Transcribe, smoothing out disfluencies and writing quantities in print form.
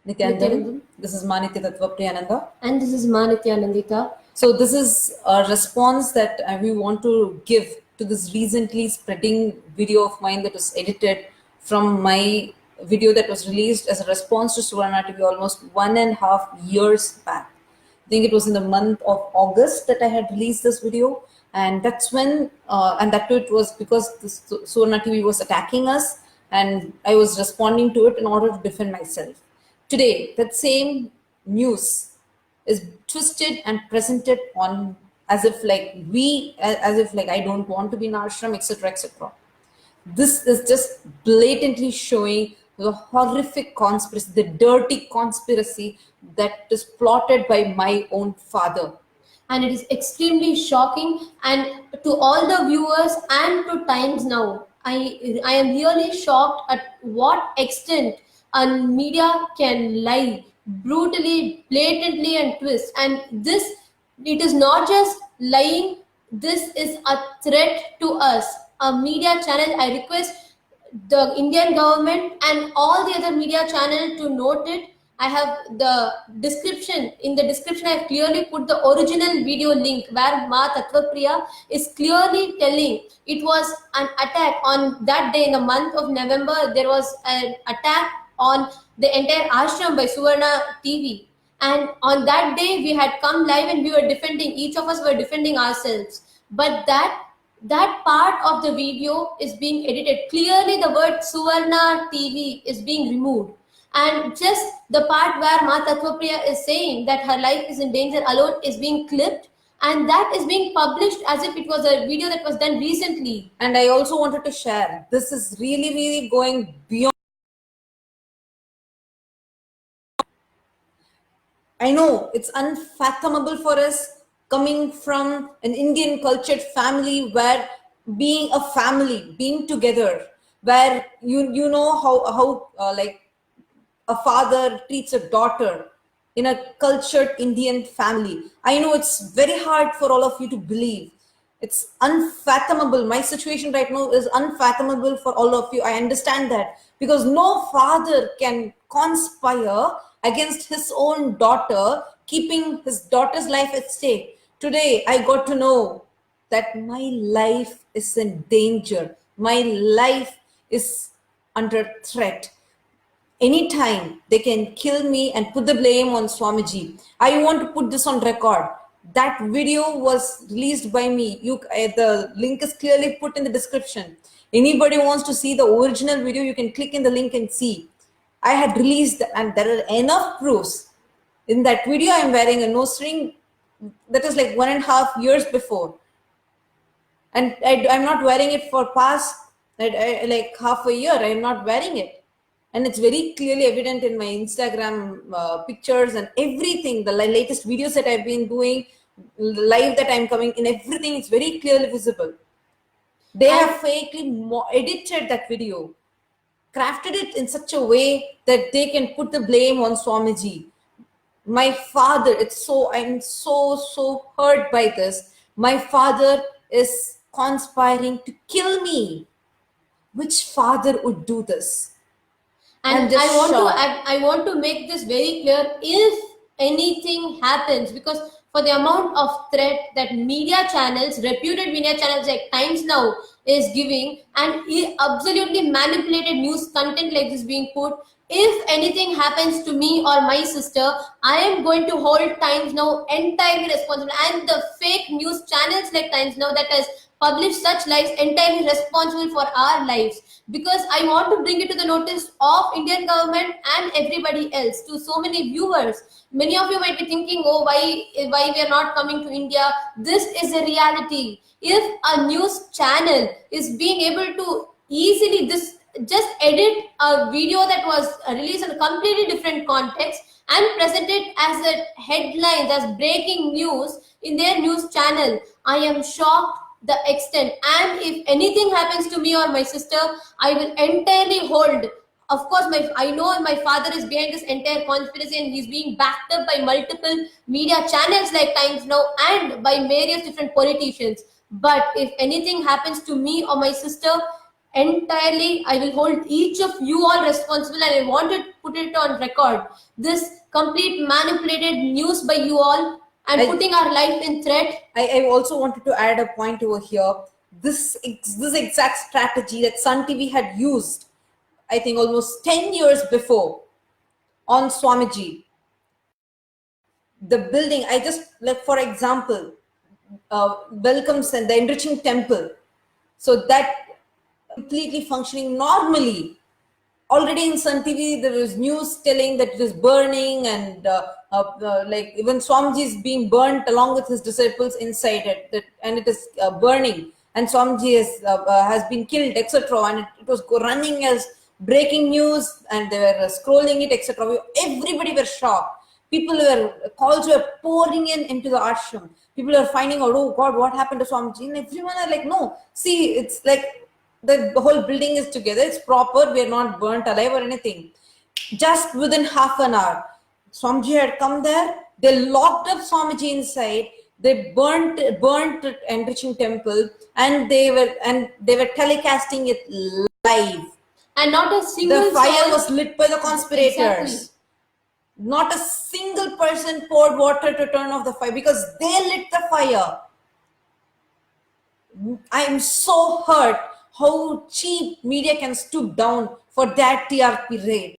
Nityanandan. Nityanandan. This is Manitya Tattva Priyananda. And this is Manityanandita. So this is a response that we want to give to this recently spreading video of mine that was edited from my video that was released as a response to Suvarna TV almost 1.5 years back. I think it was in the month of August that I had released this video, and that's when, and that too it was because this Suvarna TV was attacking us, and I was responding to it in order to defend myself. Today, that same news is twisted and presented on as if like as if like I don't want to be in ashram, etc., etc. This is just blatantly showing the horrific conspiracy, the dirty conspiracy that is plotted by my own father. And it is extremely shocking. And to all the viewers and to Times Now, I am really shocked at what extent a media can lie brutally, blatantly, and twist. And this, it is not just lying. This is a threat to us. A media channel. I request the Indian government and all the other media channel to note it. I have the description. In the description, I have clearly put the original video link where Ma Tattvapriya is clearly telling it was an attack on that day in the month of November. There was an attack on the entire ashram by Suvarna TV. And on that day, we had come live and we were defending, each of us were defending ourselves. But that part of the video is being edited. Clearly, the word Suvarna TV is being removed. And just the part where Ma Tattvapriya is saying that her life is in danger alone is being clipped, and that is being published as if it was a video that was done recently. And I also wanted to share, this is really, really going beyond. I know it's unfathomable for us coming from an Indian cultured family where being a family, being together, where you know how like a father treats a daughter in a cultured Indian family. I know it's very hard for all of you to believe. It's unfathomable. My situation right now is unfathomable for all of you. I understand that because no father can conspire against his own daughter, keeping his daughter's life at stake. Today, I got to know that my life is in danger. My life is under threat. Anytime they can kill me and put the blame on Swamiji. I want to put this on record. That video was released by me. The link is clearly put in the description. Anybody wants to see the original video, you can click in the link and see. I had released, and there are enough proofs. In that video, I'm wearing a nose ring that is like 1.5 years before. And I'm not wearing it for past like half a year. I'm not wearing it. And it's very clearly evident in my Instagram pictures and everything. The latest videos that I've been doing, live that I'm coming in, everything is very clearly visible. They have fakely edited that video, crafted it in such a way that they can put the blame on Swamiji. My father, I'm so hurt by this. My father is conspiring to kill me. Which father would do this? And I want to make this very clear. If anything happens, because for the amount of threat that media channels, reputed media channels like Times Now is giving, and absolutely manipulated news content like this being put, if anything happens to me or my sister, I am going to hold Times Now entirely responsible, and the fake news channels like Times Now that has published such lies entirely responsible for our lives. Because I want to bring it to the notice of Indian government and everybody else, to so many viewers. Many of you might be thinking, oh, why we are not coming to India. This is a reality. If a news channel is being able to easily just edit a video that was released in a completely different context and present it as a headline, as breaking news in their news channel, I am shocked the extent. And if anything happens to me or my sister, I will entirely hold. Of course, I know my father is behind this entire conspiracy, and he's being backed up by multiple media channels like Times Now and by various different politicians. But if anything happens to me or my sister, entirely, I will hold each of you all responsible, and I want to put it on record. This complete manipulated news by you all and putting our life in threat. I also wanted to add a point over here. This exact strategy that Sun TV had used, I think almost 10 years before, on Swamiji. The building, I just, like, for example, welcomes and the enriching temple. So that completely functioning normally. Already in Sun TV, there was news telling that it is burning, and like even Swamiji is being burnt along with his disciples inside it, and it is burning, and Swamiji has been killed, etc. And it was running as breaking news, and they were scrolling it, etc. Everybody were shocked. Calls were pouring into the ashram. People are finding out, oh God, what happened to Swamiji? And everyone are like, no, see, it's like the whole building is together, it's proper, we are not burnt alive or anything. Just within half an hour, Swamiji had come there, they locked up Swamiji inside, they burnt enriching temple, and they were telecasting it live. And not a single the fire was lit by the conspirators. Exactly. Not a single person poured water to turn off the fire, because they lit the fire. I am so hurt how cheap media can stoop down for that TRP rate.